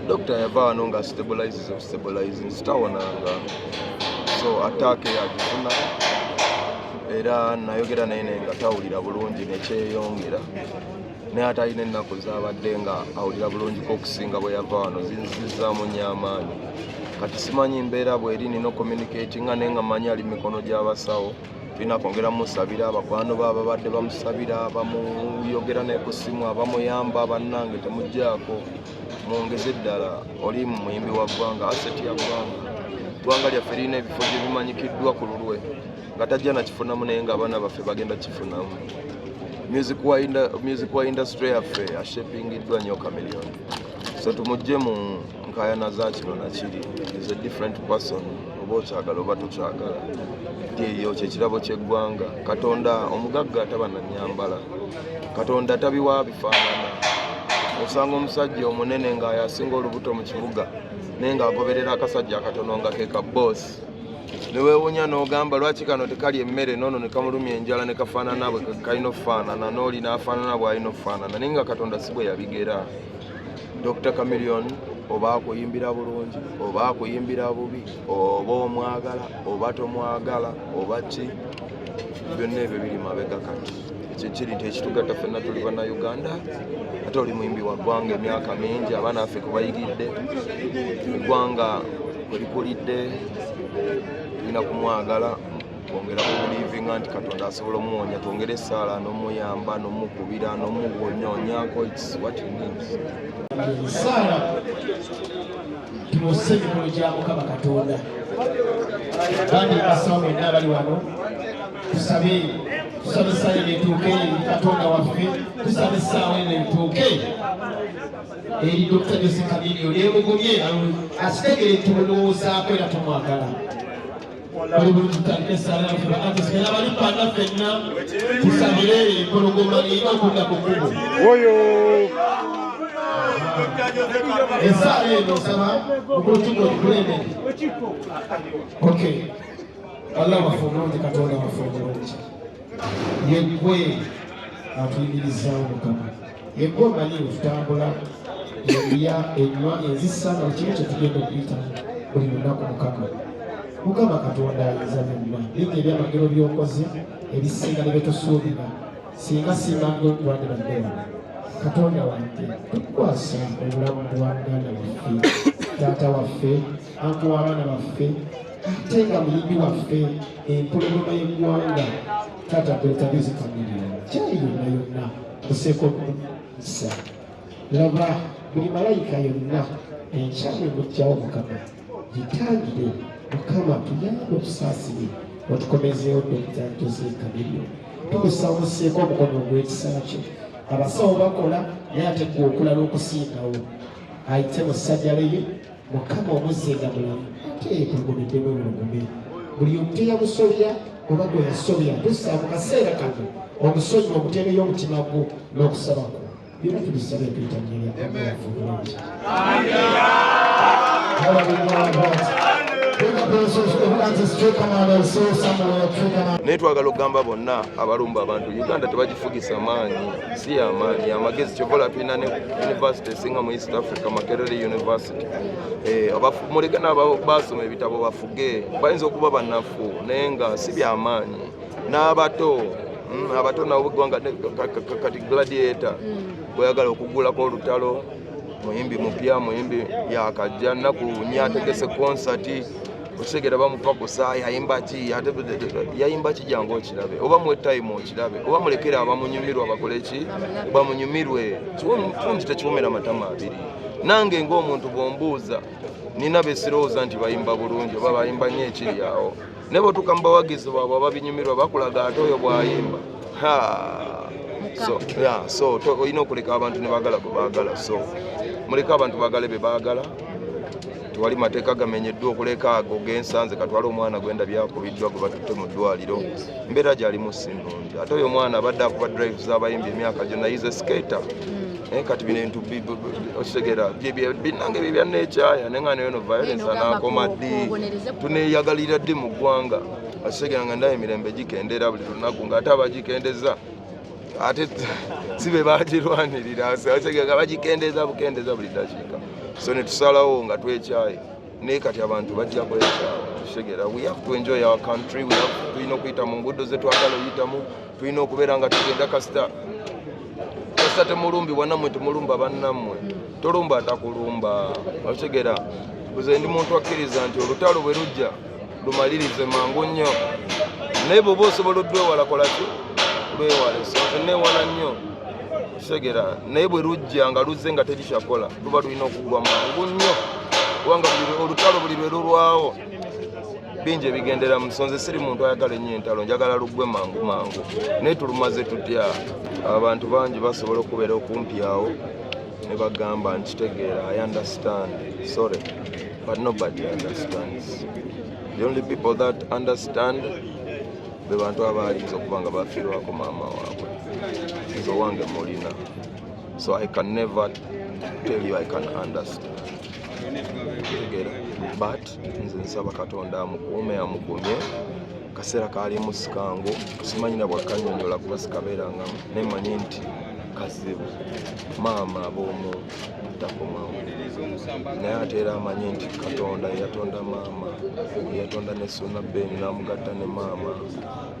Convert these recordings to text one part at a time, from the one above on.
Doctor yava anonga stabilizing sitawonanga so attack yagifuna era nayogera naye nga tawulira bulungi nekyeyongera naye ate alina ennaku zabadde nga awulira bulungi okusinga bwe yava wano zinzizaamu nnyo amaanyi kati simanyi mbeera bweri nina communicatinga naye nga manyi ali mikono gy'abasawo tulina kwongera musabira abakwano baaba badde bamusabira bamuyogera naye ku ssimu abamuyamba bannange temugjaako mwongeze ddala oli muyimbi wa ggwanga aseti ya ggwanga lyaffe lirina ebifo gye bimanyikiddwa ku lulwe nga tajja nakifunamu naye nga abaana baffe bagenda kifunamu music wa industry yaffe ashapingiddwa nnyo Chameleon so tumugje mu nkayana za kino nakiri is a different person oba okyagala oba tokyagala eyo kyekirabo ky'eggwanga Katonda omugagga tabananyambala Katonda tabiwa bifaanana osanga omusajja omunene nga yasinga olubuto mu kibuga naye ng'agoberera akasajja akatono nga ke ka boss neweewunya n'ogamba lwaki kano tekali emmere noono ne kamulumya enjala ne kafaanana bwe kalina okufaanana n'oli n'afaanana bw'alina okufaanana naye nga Katonda si bwe yabigera Dr. Chameleon oba akuyimbira bulungi oba akuyimbira bubi oba omwagala oba tomwagala oba ki byonna ebyo biri mabega kati ekiri nti ekitugatta ffenna tuli bannayuganda ate oli muyimbi wa ggwanga emyaka mingi abaana baffe kubayigidde eggwanga kwelikulidde tulina kumwagala kwongera kubuliivinga nti Katonda asobola omuwonya twongere essaala n'omuyamba n'omukubira n'omuwonyoonyako its what he needs Sara tumuse emikono gya Mukama Katonda bandi basawo bonna bali wano tusabe essaawa eno etuuke eri Katonda waffe tusabe essaawa eno etuuke eri Dr. Jose Chameleon emugumye asitegere tumulowoozaako era tumwagala oli buli tutandika essaala yaffe bakatesibera bali ppanda ffenna tusabire empologoma erina okudda ku kkubo essaala eno osaba okulutuka otukulembere okay Allah waffe omulungi Katonda waffe omulungi yeggwe atuyimirizaawo Mukama yeggwe omanyi otutambula erya enywa enzisa nga kimu kye tugenda okuyita buli lunaku Mukama Katonda ayinza byonna bingi ebyamagero by'okoze ebisinga ne byetusuubira singa simange twandibadde wano Katonda wange tukwasa obulamu bwa muganda waffe taata waffe anku w'abaana baffe ate nga muyimbi waffe empologoma y'eggwanga taata Dr. Jose Chameleon kyali yonna yonna tuseeko okusa laba buli malayika yonna enkyalo emujjawo Mukama gitangire Mukama tuyambe otusaasire otukomezeewo Dr. Jose Chameleon tumusawuseeko omukono ogw'ekisa kyo abasawo bakola naye ate gwe okulala okusingawo ayite mu ssajjalo ye Mukama omuzzenga mulamu ate yeetulugumiddemu obulugume buli omuntu eyamusobya oba gwe yasobya tussa mu kaseera kano omusonyi omuteereyo omutima gwo n'okusaba kwo byonna tubisabe tuyitannyirya amafu bulungi naye twagala okugamba bonna abalumba abantu Uganda tebagifugisa maanyi si y'amaanyi amagezi kyovola tulina ne university esinga mu East Africa Makerere University muleke n'abo basoma ebitabo bafuge bayinza okuba bannafu naye nga si byamaanyi n'abato abato nabo ggwanga kati Gladiator bweyagala okugulako olutalo muyimbi mupya muyimbi yakajja nnaku nyategese konsati osegera bamupa kusa yayimba ki jangu okirabe oba muwe time okirabe oba mulekere abamunyumirwa bakole ki bamunyumirwe kiwunzi tekiwumira matama abiri nange ng'omuntu bwombuuza nina besirowooza nti bayimba bulungi oba bayimba nnyo ekiri awo ne bwetuuka mu bawagizi baabwe ababinyumirwa bakulaga ate oyo bw'ayimba so olina okuleka abantu ne baagala gwe baagala so muleke abantu baagale be baagala tewali mateeka gamenyeddwa okuleka ago gensanze katwala omwana gwenda byakubiddwa gwe batutte mu ddwaliro mbeera gyalimu si nnungi ate oyo omwana abadde akuba drive z'abayimbi emyaka gyonna yize skater kati bintu okitegera binange bye byanneekyaya naye nga neyono violence anaakoma ddi tuneeyagalira ddi mu ggwanga okitegera nga ndayo emirembe gikendera buli lunaku ng'ate abagikendeza ate sibe bagirwanirira nga bagikendeeza bukendeeza buli dakiika so ne tusalawo nga twekyaye naye kati abantu bajja kwekyawa we have to enjoy our country tulina okuyita mu nguudo ze twagala oyitamu tulina okubeera nga tugenda kasita temulumbi bwanammwe temulumba bannammwe tolumba atakulumba okitegeera nze ndi muntu akkiriza nti olutalo bwe lujja lumalirize mangu nnyo naye bw'oba osobola odwewala kolaki lwewale so nze neewala nnyo okitegeera naye bwe lujja nga luzze nga terikyakola luba lulina okugwa mangu nnyo kubanga olutalo buli lwe lulwawo bingi ebigendera mu nsonzi siri muntu ayagala ennyo entalo njagala luggwe mangu mangu naye tulumaze tutya abantu bangi basobola okubeera okumpi awo ne bagamba nkitegeera I understand sorry but nobody understands the only people that understand be bantu abalinza okuba nga bafiirwako maama waabwe nze owange mulina so I can never tell you I can understand but nze nsaba Katonda amukuumye kaseera kaalimu sikangu simanyina bwakanyonyola kuba sikabeerangamu nemanyi nti kazibu maama ab'omu takomawo naye ate era amanyi nti Katonda yatonda maama yatonda ne Suna Ben n'amugatta ne maama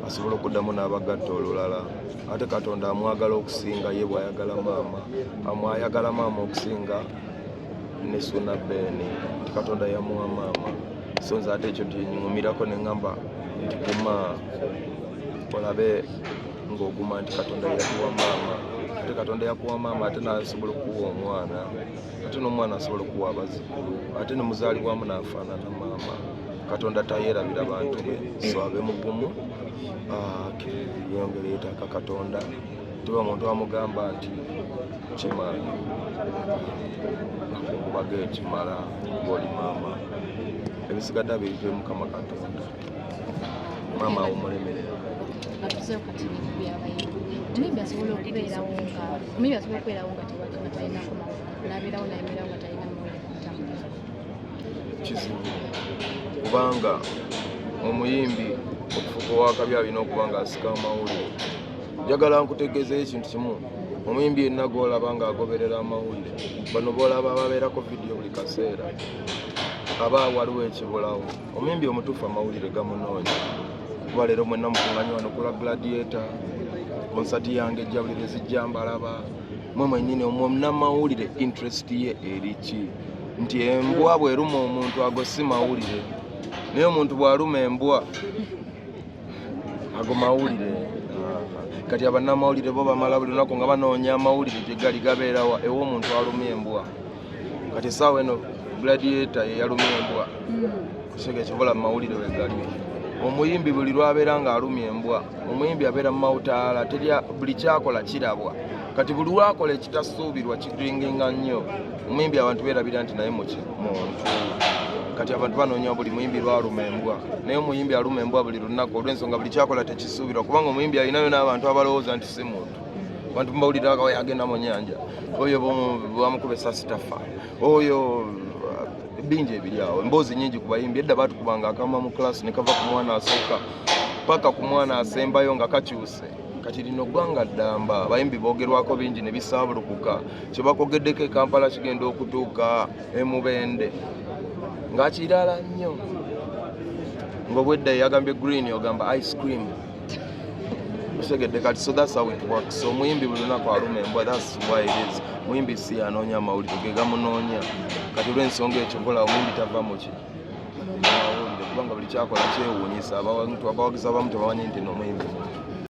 asobola okuddamu n'abagatta olulala ate Katonda amwagala okusinga ye bw'ayagala maama amwayagala maama okusinga ne Suna Ben nti Katonda yamuwa maama so nze ate ekyo tinnyumirako ne ngamba nti guma olabe ng'oguma nti Katonda yakuwa maama ate Katonda yakuwa maama ate n'asobola okuwa omwana ate n'omwana asobola okuwa abazzukulu ate ne muzaalibwamu n'afaanana maama Katonda tayeerabira bantu be so abe mugumu yongere yeetaka Katonda tuba muntu amugamba nti kimala akungubaga ekimala ng'oli maama ebisigadde abirive Mukama Katonda maama awumulemerera atuzeewo kati omuyimbi asobola okubeerawo nga talinako n'abeerawo nayemeerawo nga talina mawulire kumutambulira kizibu kubanga omuyimbi okufuuka owakabi alina okuba nga asika amawulire njagala nkutegeezeyo ekintu kimu omuyimbi yenna gw'olaba ng'agoberera amawulire bano boolaba ababeerako vidiyo buli kaseera aba waliwo ekibulawo omuyimbi omutuufu amawulire gamunoonya kuba leero mwenna mukuŋŋanyi wano kula Gladiator konsati yange ejja buli lwezijja mbalaba mwe mwennyini omunnamawulire interest ye eriki nti embwa bw'eruma omuntu ago si mawulire naye omuntu bw'aluma embwa ago mawulire kati abannamawulire bo bamala buli lunaku nga banoonya amawulire gye gali gabeerawa ew'omuntu alumya embwa kati essaawa eno Gladiator ye yalumya embwa kusega ekibola mu mawulire we gali omuyimbi buli lwabeera ng'alumya embwa omuyimbi abeera mu mawutaala buli kyakola kirabwa kati buli lwakola ekitasuubirwa kiringinga nnyo omuyimbi abantu beerabira nti naye muntu kati abantu banoonya buli muyimbi lwaluma embwa naye omuyimbi aluma embwa buli lunaku olw'ensonga buli kyakola tekisuubirwa kubanga omuyimbi alinayo n'abantu abalowooza nti si muntu abantu mubawulira akawa yagenda mu nnyanja oyo bamukuba essasi tafa oyo bingi ebiri awo emboozi nnyingi ku bayimbi edda baatukubanga akama mu klasi ne kava ku mwana asooka paka ku mwana asembayo nga kakyuse kati lino ggwanga ddamba abayimbi boogerwako bingi ne bisaabulukuka kye bakogeddeko e Kampala kigenda okutuuka Mubende ng'akirala nnyo ng'obwedda yagambye green ogamba ice cream osegedde kati so that's how it works so omuyimbi buli lunaku aluma embwa that's why it is muyimbi si anoonya amawulire ge gamunoonya kati olw'ensonga ekyo kola omuyimbi tava mu ki amawulire kubanga buli kyakola kyewuunyisa abantu abawagiza abamu tebamanyi nti n'omuyimbi muntu